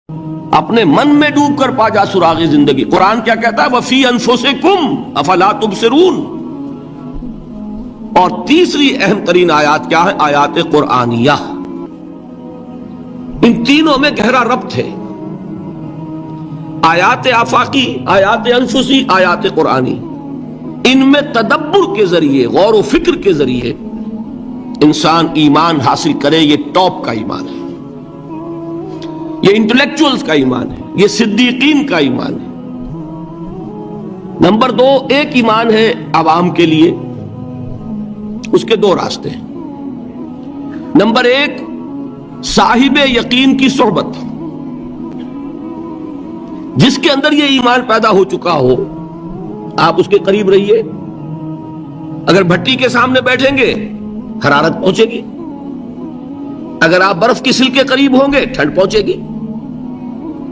اپنے من میں ڈوب کر پا جا سراغ زندگی. قرآن کیا کہتا ہے؟ وفی انفسکم افلا تبصرون. اور تیسری اہم ترین آیات کیا ہے؟ آیات قرآنیہ. ان تینوں میں گہرا ربط ہے. آیات آفاقی، آیات انفسی، آیات قرآنی. ان میں تدبر کے ذریعے، غور و فکر کے ذریعے انسان ایمان حاصل کرے. یہ ٹاپ کا ایمان ہے، یہ انٹلیکچوئلز کا ایمان ہے، یہ صدیقین کا ایمان ہے. نمبر دو، ایک ایمان ہے عوام کے لیے، اس کے دو راستے ہیں. نمبر ایک، صاحب یقین کی صحبت. جس کے اندر یہ ایمان پیدا ہو چکا ہو، آپ اس کے قریب رہیے. اگر بھٹی کے سامنے بیٹھیں گے حرارت پہنچے گی، اگر آپ برف کی سل کے قریب ہوں گے ٹھنڈ پہنچے گی.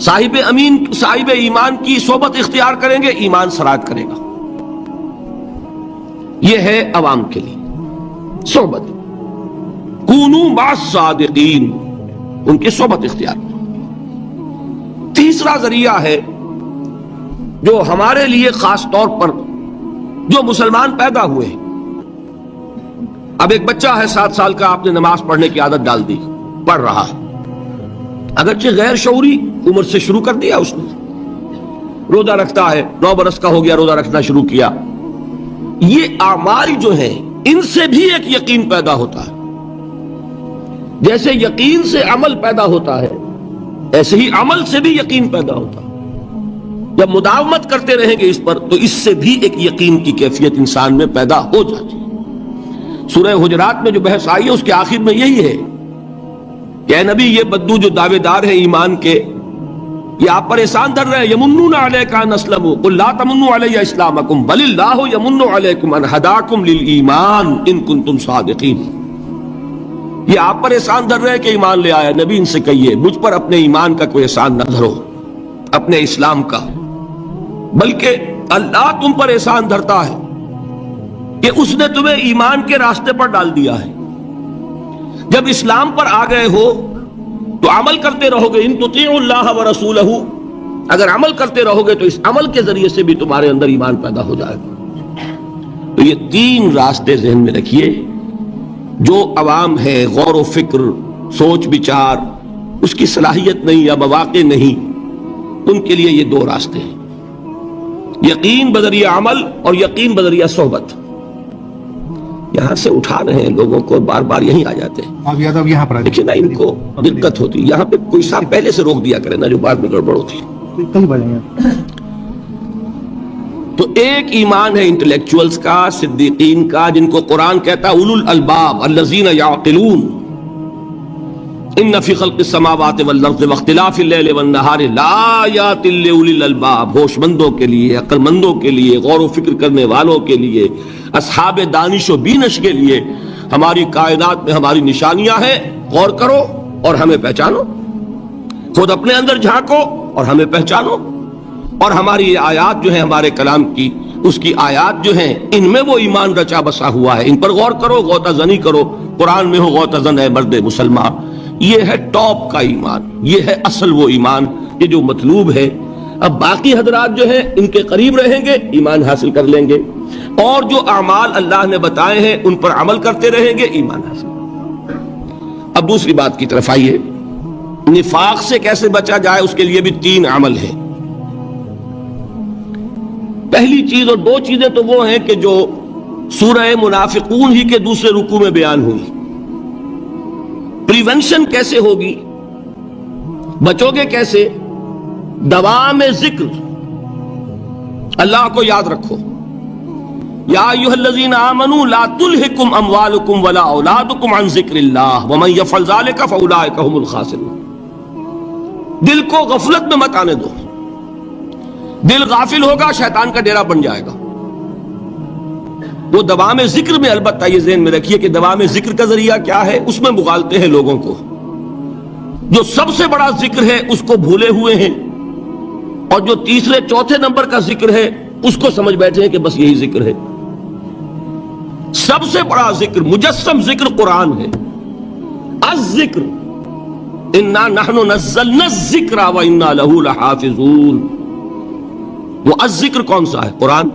صاحب ایمان کی صحبت اختیار کریں گے، ایمان سرایت کرے گا. یہ ہے عوام کے لیے صحبت. کونوا مع الصادقین، ان کی صحبت اختیار. تیسرا ذریعہ ہے جو ہمارے لیے خاص طور پر جو مسلمان پیدا ہوئے ہیں. اب ایک بچہ ہے 7 سال کا، آپ نے نماز پڑھنے کی عادت ڈال دی، پڑھ رہا ہے، اگرچہ غیر شعوری عمر سے شروع کر دیا اس نے. روزہ رکھتا ہے، 9 برس کا ہو گیا، روزہ رکھنا شروع کیا. یہ اعمال جو ہیں ان سے بھی ایک یقین پیدا ہوتا ہے. جیسے یقین سے عمل پیدا ہوتا ہے، ایسے ہی عمل سے بھی یقین پیدا ہوتا ہے. جب مداومت کرتے رہیں گے اس پر تو اس سے بھی ایک یقین کی کیفیت انسان میں پیدا ہو جاتی ہے. سورہ حجرات میں جو بحث آئی ہے اس کے آخر میں یہی ہے کہ اے نبی، یہ بدو جو دعوے دار ہیں ایمان کے، یہ آپ پر احسان دھر رہے ہیں. یمنون علیک ان اسلموا قل لا تمنوا علی اسلامکم بل اللہ یمن علیکم ان ہداکم للایمان ان کنتم صادقین. یہ آپ پر احسان دھر رہے ہیں کہ ایمان لے آیا. نبی ان سے کہیے مجھ پر اپنے ایمان کا کوئی احسان نہ دھرو، اپنے اسلام کا، بلکہ اللہ تم پر احسان دھرتا ہے کہ اس نے تمہیں ایمان کے راستے پر ڈال دیا ہے. جب اسلام پر آ گئے ہو تو عمل کرتے رہو گے. ان تطیعوا اللہ ورسولہ، اگر عمل کرتے رہو گے تو اس عمل کے ذریعے سے بھی تمہارے اندر ایمان پیدا ہو جائے گا. تو یہ 3 راستے ذہن میں رکھیے. جو عوام ہے، غور و فکر، سوچ بچار، اس کی صلاحیت نہیں یا مواقع نہیں، ان کے لیے یہ 2 راستے ہیں، یقین بذریعہ عمل اور یقین بذریعہ صحبت. یہاں سے اٹھا رہے ہیں لوگوں کو، بار بار یہیں آ جاتے ہیں. یہاں پر دیکھیں نا، ان کو دقت ہوتی. یہاں پہ کوئی صاحب پہلے سے روک دیا کرے نا، جو بعد میں گڑبڑ ہوتی ہے. تو ایک ایمان ہے انٹلیکچوئلز کا، صدیقین کا، جن کو قرآن کہتا ہے اولو الالباب الذین یعقلون. ان فی خلق السماوات والارض واختلاف اللیل والنہار لآیات لأولی الالباب. ہوش مندوں کے لیے، عقل مندوں کے لیے، غور و فکر کرنے والوں کے لیے، اصحاب دانش و بینش کے لیے ہماری کائنات میں ہماری نشانیاں ہیں. غور کرو اور ہمیں پہچانو، خود اپنے اندر جھانکو اور ہمیں پہچانو. اور ہماری یہ آیات جو ہیں ہمارے کلام کی، اس کی آیات جو ہیں ان میں وہ ایمان رچا بسا ہوا ہے. ان پر غور کرو، غوطہ زنی کرو. قرآن میں ہو غوطہ زن ہے مرد مسلمان. یہ ہے ٹاپ کا ایمان، یہ ہے اصل وہ ایمان، یہ جو مطلوب ہے. اب باقی حضرات جو ہیں ان کے قریب رہیں گے، ایمان حاصل کر لیں گے، اور جو اعمال اللہ نے بتائے ہیں ان پر عمل کرتے رہیں گے، ایمان حاصل. اب دوسری بات کی طرف آئیے. نفاق سے کیسے بچا جائے، اس کے لیے بھی 3 عمل ہیں. پہلی چیز، اور 2 چیزیں تو وہ ہیں کہ جو سورہ منافقون ہی کے دوسرے رکوع میں بیان ہوئی. پریونشن کیسے ہوگی، بچو گے کیسے؟ دوام ذکر، اللہ کو یاد رکھو. یا ایھا الذین آمنوا لا تلہکم اموالکم ولا اولادکم عن ذکر اللہ ومن یفعل ذلک فاولئک هم الخاسرون. دل کو غفلت میں مت آنے دو. دل غافل ہوگا، شیطان کا ڈیرا بن جائے گا. وہ دوام ذکر میں، البتہ یہ ذہن میں رکھیے کہ دوام ذکر کا ذریعہ کیا ہے، اس میں مغالتے ہیں لوگوں کو. جو سب سے بڑا ذکر ہے اس کو بھولے ہوئے ہیں، اور جو تیسرے چوتھے نمبر کا ذکر ہے اس کو سمجھ بیٹھے ہیں کہ بس یہی ذکر ہے. سب سے بڑا ذکر، مجسم ذکر قرآن ہے. الذکر انا نحن نزلنا الذکر وانا لہ لحافظون. وہ الذکر کون سا ہے؟ قرآن.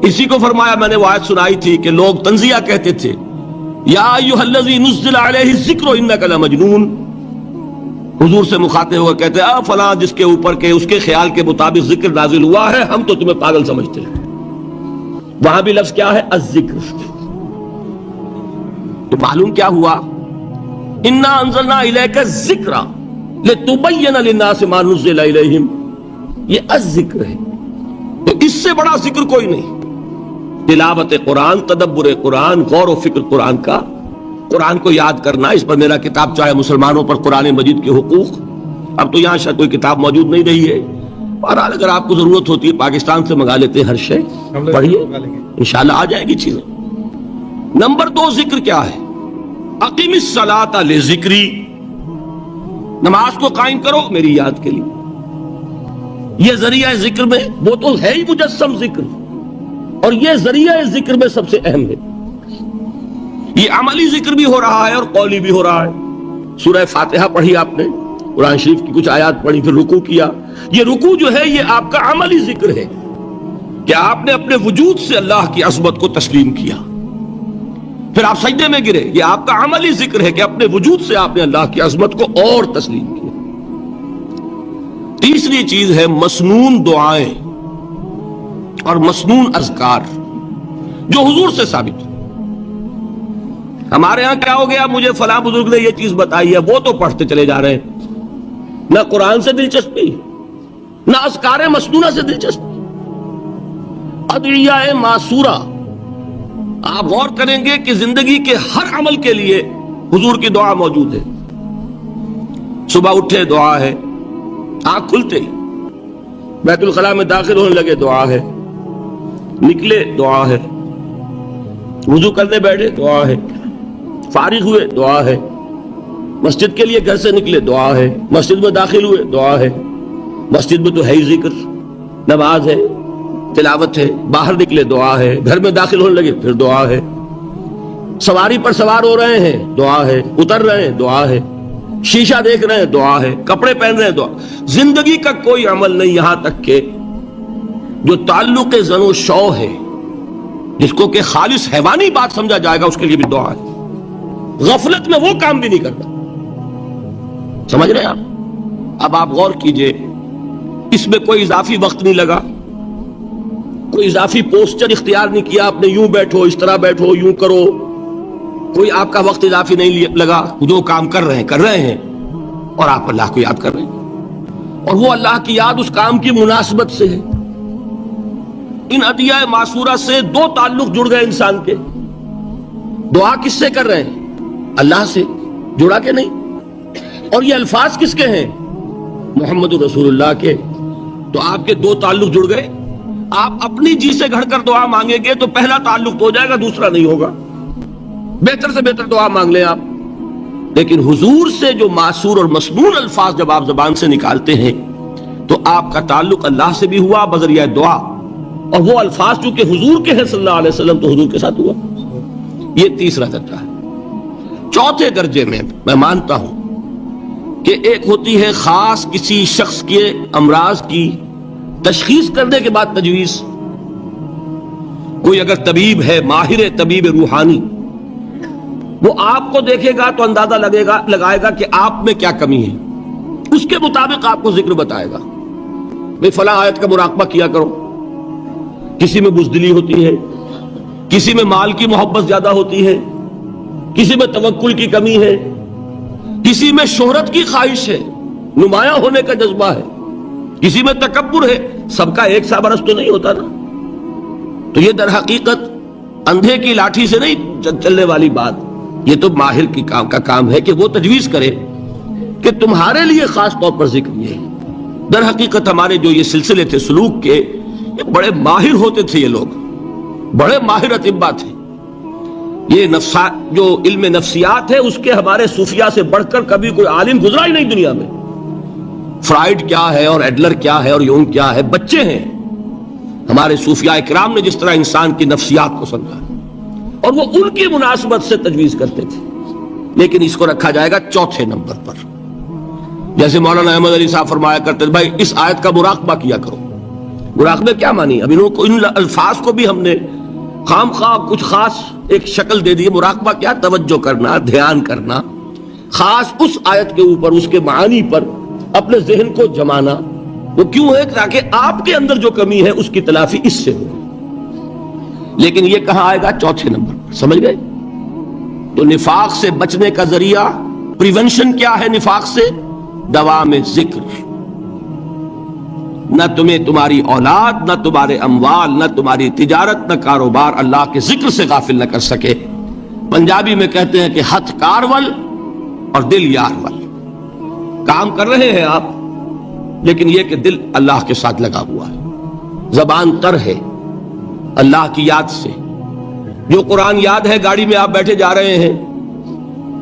اسی کو فرمایا، میں نے وہ آیت سنائی تھی کہ لوگ تنزیہ کہتے تھے، یا ایھا الذی نزل علیہ الذکر انک لمجنون. حضور سے مخاطب ہوا کہتے ہیں فلاں جس کے اوپر کے اس کے خیال کے مطابق ذکر نازل ہوا ہے، ہم تو تمہیں پاگل سمجھتے ہیں. وہاں بھی لفظ کیا ہے؟ الذکر. تو معلوم کیا ہوا؟ انا انزلنا الیک الذکر لتبین للناس ما نزل الیہم. یہ الذکر ہے، تو اس سے بڑا ذکر کوئی نہیں. تلاوت قرآن، تدبر قرآن، غور و فکر قرآن کا، قرآن کو یاد کرنا. اس پر میرا کتاب چاہے مسلمانوں پر قرآن مجید کے حقوق، اب تو یہاں شاید کوئی کتاب موجود نہیں رہی ہے، بہرحال اگر آپ کو ضرورت ہوتی ہے پاکستان سے منگا لیتے ہیں ہر شے، پڑھیے انشاءاللہ آ جائے گی چیزیں. نمبر 2 ذکر کیا ہے؟ اقیم الصلاۃ لذکری. نماز کو قائم کرو میری یاد کے لیے. یہ ذریعہ ذکر میں وہ تو ہے ہی مجسم ذکر، اور یہ ذریعہ ذکر میں سب سے اہم ہے. یہ عملی ذکر بھی ہو رہا ہے اور قولی بھی ہو رہا ہے. سورہ فاتحہ پڑھی آپ نے، قرآن شریف کی کچھ آیات پڑھی، پھر رکوع کیا. یہ رکوع جو ہے یہ آپ کا عملی ذکر ہے کہ آپ نے اپنے وجود سے اللہ کی عظمت کو تسلیم کیا. پھر آپ سجدے میں گرے، یہ آپ کا عملی ذکر ہے کہ اپنے وجود سے آپ نے اللہ کی عظمت کو اور تسلیم کیا. تیسری چیز ہے مسنون دعائیں اور مسنون اذکار جو حضور سے ثابت. ہمارے ہاں کیا ہو گیا؟ مجھے فلاں بزرگ نے یہ چیز بتائی ہے، وہ تو پڑھتے چلے جا رہے ہیں. نہ قرآن سے دلچسپی، نہ اذکار مسنونہ سے دلچسپی. ادعیہ معصورہ آپ غور کریں گے کہ زندگی کے ہر عمل کے لیے حضور کی دعا موجود ہے. صبح اٹھے دعا ہے، آنکھ کھلتے ہی بیت الخلاء میں داخل ہونے لگے دعا ہے، نکلے دعا ہے، وضو کرنے بیٹھے دعا ہے، فارغ ہوئے دعا ہے، مسجد کے لیے گھر سے نکلے دعا ہے، مسجد میں داخل ہوئے دعا ہے. مسجد میں تو ہے ہی ذکر، نماز ہے، تلاوت ہے، باہر نکلے دعا ہے، گھر میں داخل ہونے لگے پھر دعا ہے، سواری پر سوار ہو رہے ہیں دعا ہے، اتر رہے ہیں دعا ہے، شیشہ دیکھ رہے ہیں دعا ہے، کپڑے پہن رہے ہیں دعا. زندگی کا کوئی عمل نہیں یہاں تک کہ جو تعلق زن و شو ہے، جس کو کہ خالص حیوانی بات سمجھا جائے گا، اس کے لیے بھی دعا ہے. غفلت میں وہ کام بھی نہیں کرتا. سمجھ رہے ہیں آپ؟ اب آپ غور کیجئے، اس میں کوئی اضافی وقت نہیں لگا، کوئی اضافی پوسچر اختیار نہیں کیا آپ نے، یوں بیٹھو، اس طرح بیٹھو، یوں کرو. کوئی آپ کا وقت اضافی نہیں لگا. جو کام کر رہے ہیں اور آپ اللہ کو یاد کر رہے ہیں، اور وہ اللہ کی یاد اس کام کی مناسبت سے ہے. ان ادعیہ معصورہ سے 2 تعلق جڑ گئے انسان کے. دعا کس سے کر رہے ہیں؟ اللہ سے. جڑا کہ نہیں؟ اور یہ الفاظ کس کے ہیں؟ محمد رسول اللہ کے. تو آپ کے 2 تعلق جڑ گئے. آپ اپنی جی سے گھڑ کر دعا مانگیں گے تو پہلا تعلق تو ہو جائے گا، دوسرا نہیں ہوگا. بہتر سے بہتر دعا مانگ لیں آپ. لیکن حضور سے جو معصور اور مسنون الفاظ جب آپ زبان سے نکالتے ہیں تو آپ کا تعلق اللہ سے بھی ہوا بذریعہ دعا، اور وہ الفاظ چونکہ حضور کے ہیں صلی اللہ علیہ وسلم تو حضور کے ساتھ ہوا. یہ تیسرا درجہ ہے. چوتھے درجے میں میں مانتا ہوں کہ ایک ہوتی ہے خاص کسی شخص کے امراض کی تشخیص کرنے کے بعد تجویز. کوئی اگر طبیب ہے، ماہر طبیب روحانی، وہ آپ کو دیکھے گا تو اندازہ لگائے گا کہ آپ میں کیا کمی ہے، اس کے مطابق آپ کو ذکر بتائے گا. بھئی فلاں آیت کا مراقبہ کیا کرو. کسی میں بزدلی ہوتی ہے، کسی میں مال کی محبت زیادہ ہوتی ہے، کسی میں توکل کی کمی ہے، کسی میں شہرت کی خواہش ہے، نمایاں ہونے کا جذبہ ہے، کسی میں تکبر ہے. سب کا ایک سا برس تو نہیں ہوتا نا. تو یہ در حقیقت اندھے کی لاٹھی سے نہیں چلنے والی بات. یہ تو ماہر کی کا کام ہے کہ وہ تجویز کرے کہ تمہارے لیے خاص طور پر ذکر یہ ہے. در حقیقت ہمارے جو یہ سلسلے تھے سلوک کے، یہ بڑے ماہر ہوتے تھے، یہ لوگ بڑے ماہر اطباء تھے. یہ جو علم نفسیات ہے اس کے ہمارے صوفیاء سے بڑھ کر کبھی کوئی عالم گزرا ہی نہیں دنیا میں. فرائیڈ کیا ہے اور ایڈلر کیا ہے اور یونگ کیا ہے، بچے ہیں. ہمارے صوفیاء اکرام نے جس طرح انسان کی نفسیات کو سمجھا اور وہ ان کی مناسبت سے تجویز کرتے تھے. لیکن اس کو رکھا جائے گا چوتھے نمبر پر. جیسے مولانا احمد علی صاحب فرمایا کرتے بھائی اس آیت کا مراقبہ کیا کرو. مراقبہ کیا مانی؟ اب ان الفاظ کو بھی ہم نے خام خواہ کچھ خاص ایک شکل دے دی. مراقبہ کیا؟ توجہ کرنا، دھیان کرنا، خاص اس آیت کے اوپر، اس کے معانی پر اپنے ذہن کو جمانا. وہ کیوں ہے؟ تاکہ آپ کے اندر جو کمی ہے اس کی تلافی اس سے ہو. لیکن یہ کہاں آئے گا؟ چوتھے نمبر پر. سمجھ گئے؟ تو نفاق سے بچنے کا ذریعہ، پریونشن کیا ہے نفاق سے؟ دوام ذکر. نہ تمہیں تمہاری اولاد، نہ تمہارے اموال، نہ تمہاری تجارت، نہ کاروبار اللہ کے ذکر سے غافل نہ کر سکے. پنجابی میں کہتے ہیں کہ ہتھ کارول اور دل یارول. کام کر رہے ہیں آپ، لیکن یہ کہ دل اللہ کے ساتھ لگا ہوا ہے، زبان تر ہے اللہ کی یاد سے. جو قرآن یاد ہے، گاڑی میں آپ بیٹھے جا رہے ہیں،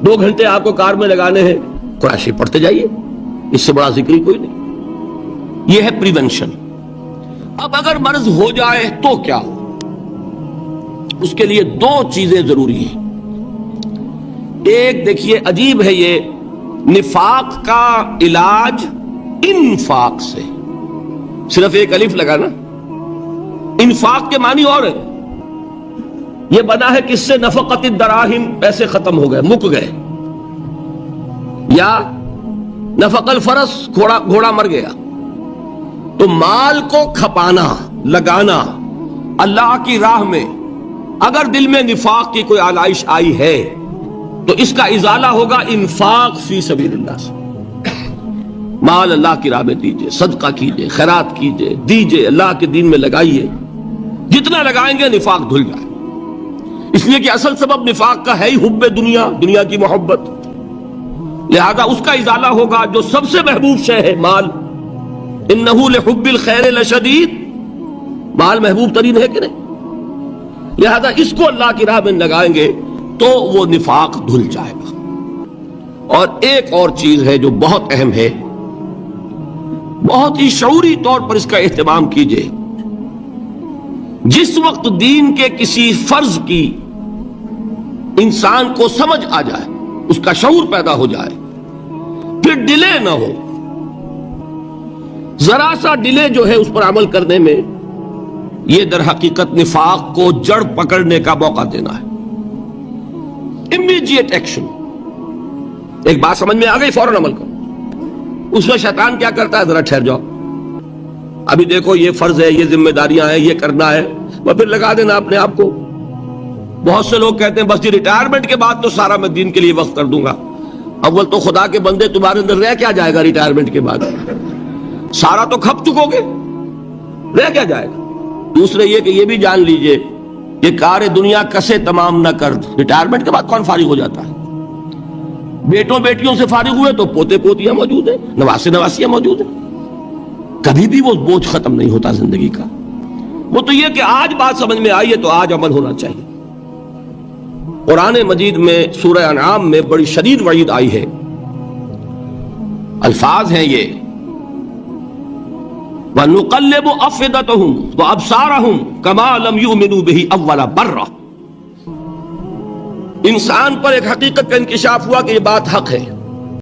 2 گھنٹے آپ کو کار میں لگانے ہیں، قرآن شریف پڑھتے جائیے. اس سے بڑا ذکر ہی کوئی نہیں. یہ ہے پریونشن. اب اگر مرض ہو جائے تو کیا ہو؟ اس کے لیے 2 چیزیں ضروری ہیں. ایک دیکھیے عجیب ہے، یہ نفاق کا علاج انفاق سے. صرف ایک الف لگا نا. انفاق کے معنی اور ہے. یہ بنا ہے کس سے؟ نفقت الدراہم، پیسے ختم ہو گئے، مک گئے. یا نفق الفرس، گھوڑا مر گیا. تو مال کو کھپانا، لگانا اللہ کی راہ میں. اگر دل میں نفاق کی کوئی آلائش آئی ہے تو اس کا ازالہ ہوگا انفاق فی سبیل اللہ سے. مال اللہ کی راہ میں دیجئے، صدقہ کیجئے، خیرات کیجئے، دیجئے، اللہ کے دین میں لگائیے. جتنا لگائیں گے نفاق دھل جائے. اس لیے کہ اصل سبب نفاق کا ہے ہی حب دنیا، دنیا کی محبت. لہذا اس کا ازالہ ہوگا. جو سب سے محبوب شے ہے مال، انہ لحب الخیر لشدید، مال محبوب ترین ہے کہ نہیں؟ لہذا اس کو اللہ کی راہ میں لگائیں گے تو وہ نفاق دھل جائے گا. اور ایک اور چیز ہے جو بہت اہم ہے، بہت ہی شعوری طور پر اس کا اہتمام کیجئے. جس وقت دین کے کسی فرض کی انسان کو سمجھ آ جائے، اس کا شعور پیدا ہو جائے، پھر ڈیلے نہ ہو. ذرا سا ڈیلے جو ہے اس پر عمل کرنے میں، یہ در حقیقت نفاق کو جڑ پکڑنے کا موقع دینا ہے. Immediate action. ایک بات سمجھ میں آ گئی، فوراً عمل کرو. اس میں شیطان کیا کرتا ہے؟ ذرا ٹھہر جاؤ، ابھی دیکھو یہ فرض ہے، یہ ذمہ داریاں ہیں، یہ کرنا ہے، وہ پھر لگا دینا اپنے آپ کو. بہت سے لوگ کہتے ہیں بس جی ریٹائرمنٹ کے بعد تو سارا میں دین کے لیے وقت کر دوں گا. اول تو خدا کے بندے تمہارے اندر رہ کیا جائے گا ریٹائرمنٹ کے بعد؟ سارا تو کھپ چکو گے، رہ کیا جائے گا؟ دوسرے یہ کہ یہ بھی جان لیجئے کہ کار دنیا کسے تمام نہ کر. ریٹائرمنٹ کے بعد کون فارغ ہو جاتا ہے؟ بیٹوں بیٹیوں سے فارغ ہوئے تو پوتے پوتیاں موجود ہیں، نواسے نواسیاں موجود ہیں. کبھی بھی وہ بوجھ ختم نہیں ہوتا زندگی کا. وہ تو یہ کہ آج بات سمجھ میں آئی ہے تو آج عمل ہونا چاہیے. قرآن مجید میں سورہ انعام میں بڑی شدید وعید آئی ہے. الفاظ ہیں یہ، وَنُقَلِّبُ أَفْئِدَتَهُمْ وَأَبْصَارَهُمْ كَمَا لَمْ يُؤْمِنُوا بِهِ أَوَّلَ مَرَّةٍ. انسان پر ایک حقیقت کا انکشاف ہوا کہ یہ بات حق ہے.